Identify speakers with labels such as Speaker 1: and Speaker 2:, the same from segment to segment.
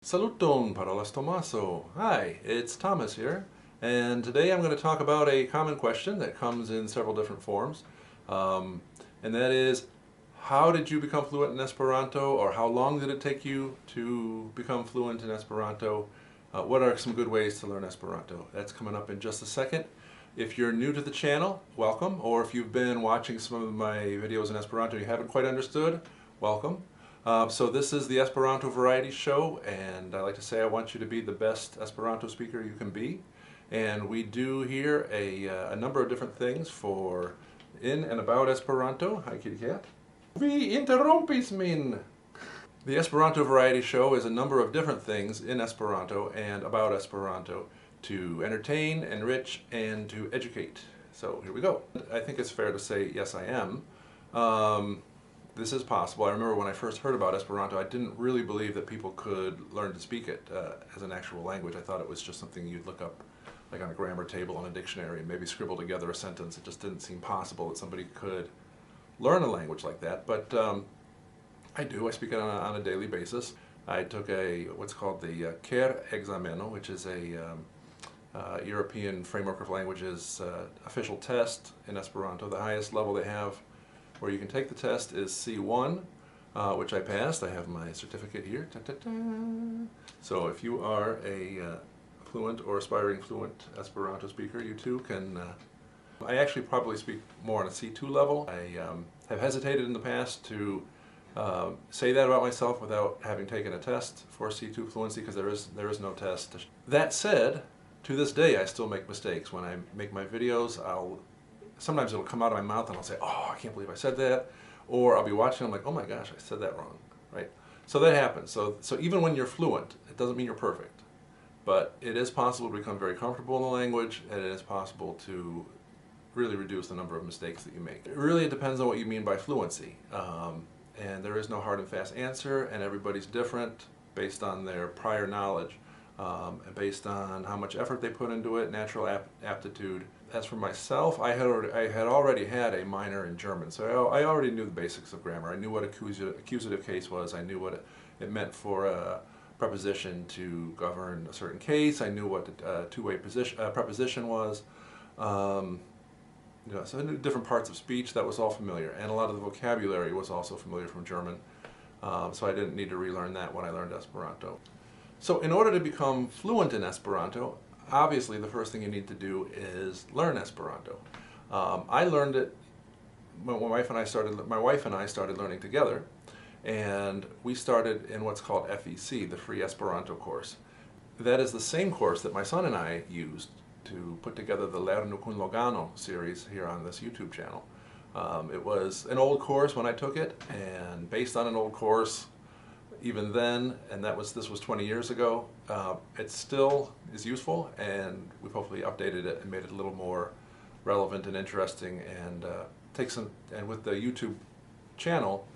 Speaker 1: Saluton, parolas Tomaso. Hi, it's Thomas here, and today I'm going to talk about a common question that comes in several different forms, and that is, how did you become fluent in Esperanto, or how long did it take you to become fluent in Esperanto? What are some good ways to learn Esperanto? That's coming up in just a second. If you're new to the channel, welcome, or if you've been watching some of my videos in Esperanto and you haven't quite understood, welcome. So this is the Esperanto Variety Show, and I like to say I want you to be the best Esperanto speaker you can be. And we do here a number of different things for in and about Esperanto. Hi, kitty cat. Vi interrompis min! The Esperanto Variety Show is a number of different things in Esperanto and about Esperanto to entertain, enrich, and to educate. So here we go. I think it's fair to say, yes, I am. This is possible. I remember when I first heard about Esperanto, I didn't really believe that people could learn to speak it as an actual language. I thought it was just something you'd look up like on a grammar table in a dictionary and maybe scribble together a sentence. It just didn't seem possible that somebody could learn a language like that. But I do. I speak it on a daily basis. I took what's called the KER exameno, which is a European Framework of Languages official test in Esperanto. The highest level they have where you can take the test is C1, which I passed. I have my certificate here. So if you are a fluent or aspiring fluent Esperanto speaker, you too can. I actually probably speak more on a C2 level. I have hesitated in the past to say that about myself without having taken a test for C2 fluency, because there is no test. That said, to this day I still make mistakes. When I make my videos, sometimes it'll come out of my mouth and I'll say, oh, I can't believe I said that. Or I'll be watching, I'm like, oh my gosh, I said that wrong, right? So that happens. So even when you're fluent, it doesn't mean you're perfect. But it is possible to become very comfortable in the language, and it is possible to really reduce the number of mistakes that you make. It really depends on what you mean by fluency. And there is no hard and fast answer, and everybody's different based on their prior knowledge, and based on how much effort they put into it, natural aptitude. As for myself, I had already had a minor in German, so I already knew the basics of grammar. I knew what accusative case was. I knew what it meant for a preposition to govern a certain case. I knew what a two-way preposition was. So I knew different parts of speech. That was all familiar, and a lot of the vocabulary was also familiar from German. So I didn't need to relearn that when I learned Esperanto. So in order to become fluent in Esperanto, obviously the first thing you need to do is learn Esperanto. I learned it when my wife and I started learning together, and we started in what's called FEC, the Free Esperanto course. That is the same course that my son and I used to put together the Lernu kun Logano series here on this YouTube channel. It was an old course when I took it, and based on an old course even then, and this was 20 years ago, it still is useful, and we've hopefully updated it and made it a little more relevant and interesting, and with the YouTube channel,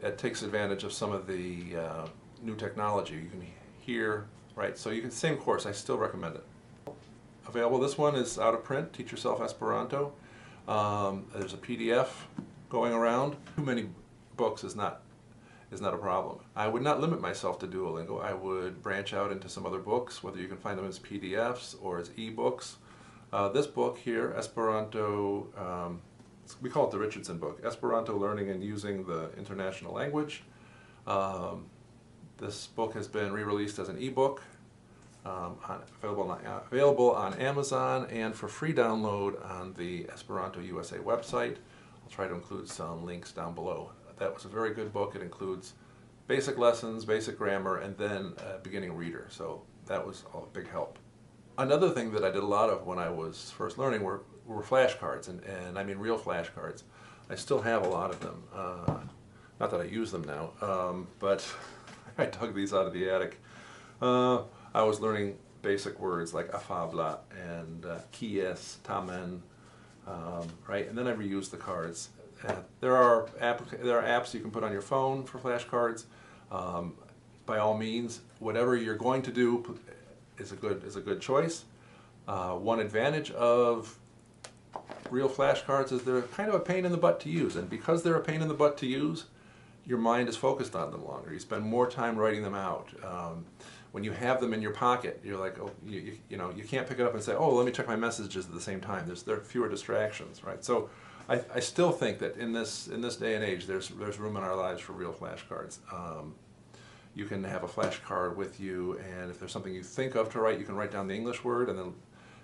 Speaker 1: it takes advantage of some of the new technology. You can hear, right? So same course, I still recommend it. Available. This one is out of print. Teach Yourself Esperanto. There's a PDF going around. Too many books is not a problem. I would not limit myself to Duolingo. I would branch out into some other books, whether you can find them as PDFs or as e-books. This book here, Esperanto, we call it the Richardson book, Esperanto Learning and Using the International Language. This book has been re-released as an e-book, available on Amazon and for free download on the Esperanto USA website. I'll try to include some links down below. That was a very good book. It includes basic lessons, basic grammar, and then a beginning reader. So that was a big help. Another thing that I did a lot of when I was first learning were flashcards, and I mean real flashcards. I still have a lot of them. Not that I use them now, but I dug these out of the attic. I was learning basic words like afabla and kies, tamen, right? And then I reused the cards. There are apps you can put on your phone for flashcards. By all means, whatever you're going to do is a good choice. One advantage of real flashcards is they're kind of a pain in the butt to use, and because they're a pain in the butt to use, your mind is focused on them longer. You spend more time writing them out. when you have them in your pocket, you're like, oh, you know, you can't pick it up and say, oh, let me check my messages at the same time. There are fewer distractions, right? So I still think that in this day and age, there's room in our lives for real flashcards. You can have a flashcard with you, and if there's something you think of to write, you can write down the English word, and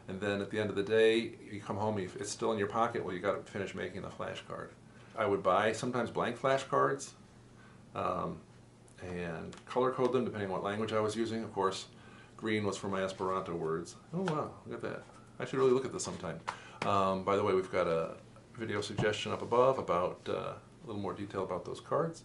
Speaker 1: then at the end of the day, you come home, it's still in your pocket. Well, you got to finish making the flashcard. I would buy sometimes blank flashcards and color code them depending on what language I was using. Of course, green was for my Esperanto words. Oh wow, look at that. I should really look at this sometime. By the way, we've got a video suggestion up above about a little more detail about those cards.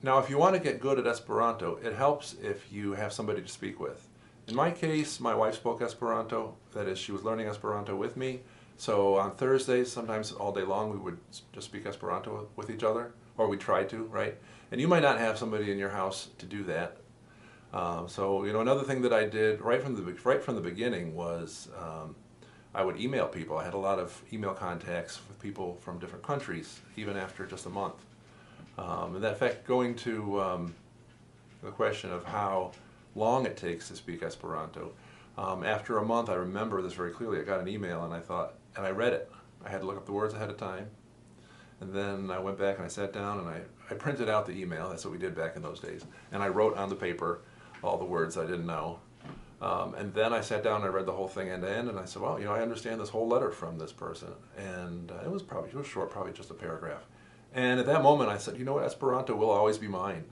Speaker 1: Now, if you want to get good at Esperanto, it helps if you have somebody to speak with. In my case, my wife spoke Esperanto. That is, she was learning Esperanto with me. So on Thursdays, sometimes all day long, we would just speak Esperanto with each other, or we tried to, right? And you might not have somebody in your house to do that. So, you know, another thing that I did right from the beginning was I would email people. I had a lot of email contacts with people from different countries, even after just a month. And in fact, going to the question of how long it takes to speak Esperanto, after a month, I remember this very clearly. I got an email and I thought, and I read it. I had to look up the words ahead of time. And then I went back and I sat down and I printed out the email. That's what we did back in those days. And I wrote on the paper all the words I didn't know. And then I sat down and I read the whole thing end to end, and I said, well, you know, I understand this whole letter from this person. And it was short, probably just a paragraph. And at that moment I said, you know what, Esperanto will always be mine.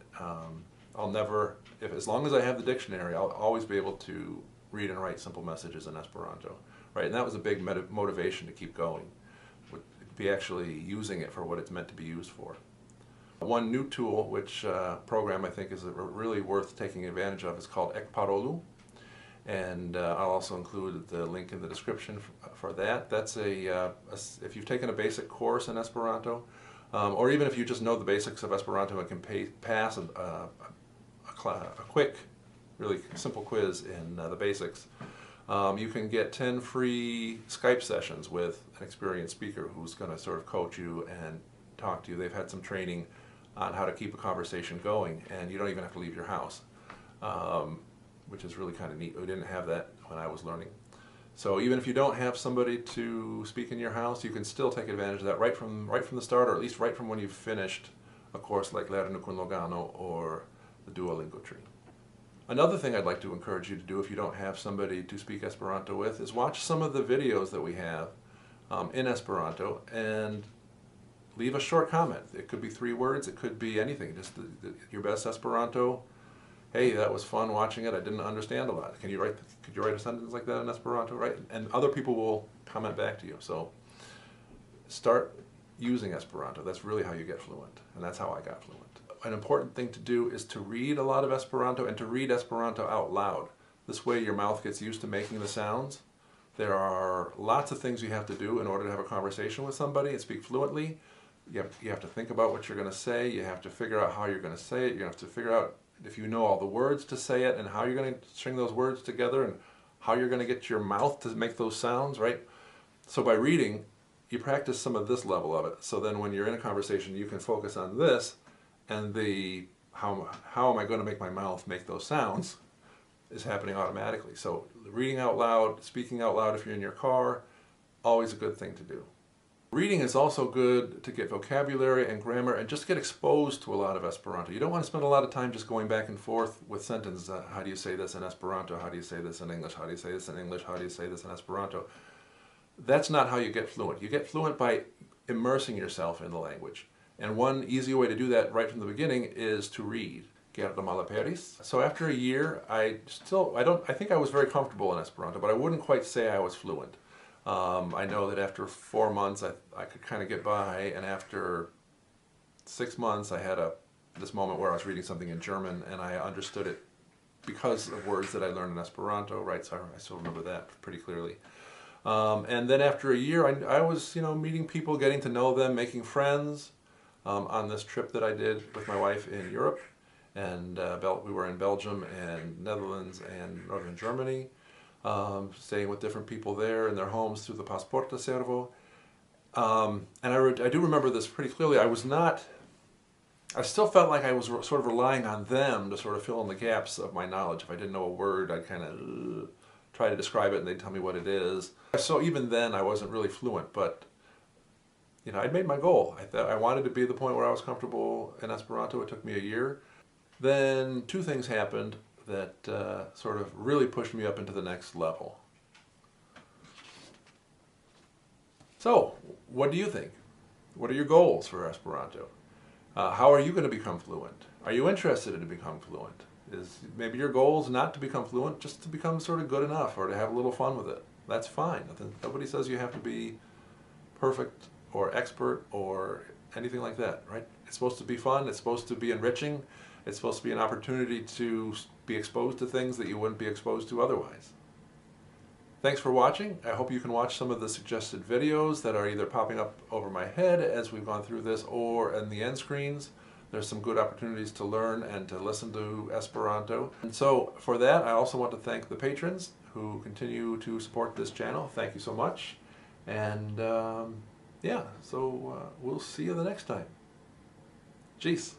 Speaker 1: I'll never, as long as I have the dictionary, I'll always be able to read and write simple messages in Esperanto. Right? And that was a big motivation to keep going, would be actually using it for what it's meant to be used for. One new tool, which program I think is really worth taking advantage of, is called ekparolu. And I'll also include the link in the description for that. That's if you've taken a basic course in Esperanto, or even if you just know the basics of Esperanto and can pass a quick, really simple quiz in the basics, you can get 10 free Skype sessions with an experienced speaker who's going to sort of coach you and talk to you. They've had some training on how to keep a conversation going, and you don't even have to leave your house, which is really kind of neat. We didn't have that when I was learning. So even if you don't have somebody to speak in your house, you can still take advantage of that right from the start, or at least right from when you've finished a course like Lerno con Logano or the Duolingo tree. Another thing I'd like to encourage you to do if you don't have somebody to speak Esperanto with is watch some of the videos that we have in Esperanto and leave a short comment. It could be 3 words, it could be anything, just your best Esperanto. Hey, that was fun watching it. I didn't understand a lot. Could you write a sentence like that in Esperanto, right? And other people will comment back to you. So start using Esperanto. That's really how you get fluent, and that's how I got fluent. An important thing to do is to read a lot of Esperanto and to read Esperanto out loud. This way your mouth gets used to making the sounds. There are lots of things you have to do in order to have a conversation with somebody and speak fluently. You have to think about what you're going to say. You have to figure out how you're going to say it. You have to figure out if you know all the words to say it and how you're going to string those words together and how you're going to get your mouth to make those sounds, right? So by reading, you practice some of this level of it. So then when you're in a conversation, you can focus on this, and the how am I going to make my mouth make those sounds is happening automatically. So reading out loud, speaking out loud if you're in your car, always a good thing to do. Reading is also good to get vocabulary and grammar and just get exposed to a lot of Esperanto. You don't want to spend a lot of time just going back and forth with sentences. How do you say this in Esperanto? How do you say this in English? How do you say this in English? How do you say this in Esperanto? That's not how you get fluent. You get fluent by immersing yourself in the language. And one easy way to do that right from the beginning is to read. So after a year, I think I was very comfortable in Esperanto, but I wouldn't quite say I was fluent. I know that after 4 months I could kind of get by, and after 6 months I had this moment where I was reading something in German and I understood it because of words that I learned in Esperanto, right? So I still remember that pretty clearly. And then after a year I was, you know, meeting people, getting to know them, making friends on this trip that I did with my wife in Europe. And we were in Belgium and Netherlands and Northern Germany. Staying with different people there in their homes through the Passporto Servo. And I do remember this pretty clearly. I was not I still felt like I was sort of relying on them to sort of fill in the gaps of my knowledge. If I didn't know a word, I'd kind of try to describe it and they'd tell me what it is. So even then I wasn't really fluent, but you know, I'd made my goal. I thought I wanted to be at the point where I was comfortable in Esperanto. It took me a year. Then two things happened that sort of really pushed me up into the next level. So, what do you think? What are your goals for Esperanto? How are you going to become fluent? Are you interested in becoming fluent? Is maybe your goal is not to become fluent, just to become sort of good enough or to have a little fun with it? That's fine. Nobody says you have to be perfect or expert or anything like that, right? It's supposed to be fun. It's supposed to be enriching. It's supposed to be an opportunity to be exposed to things that you wouldn't be exposed to otherwise. Thanks for watching. I hope you can watch some of the suggested videos that are either popping up over my head as we've gone through this or in the end screens. There's some good opportunities to learn and to listen to Esperanto. And so for that, I also want to thank the patrons who continue to support this channel. Thank you so much. And yeah, so we'll see you the next time. Jeez.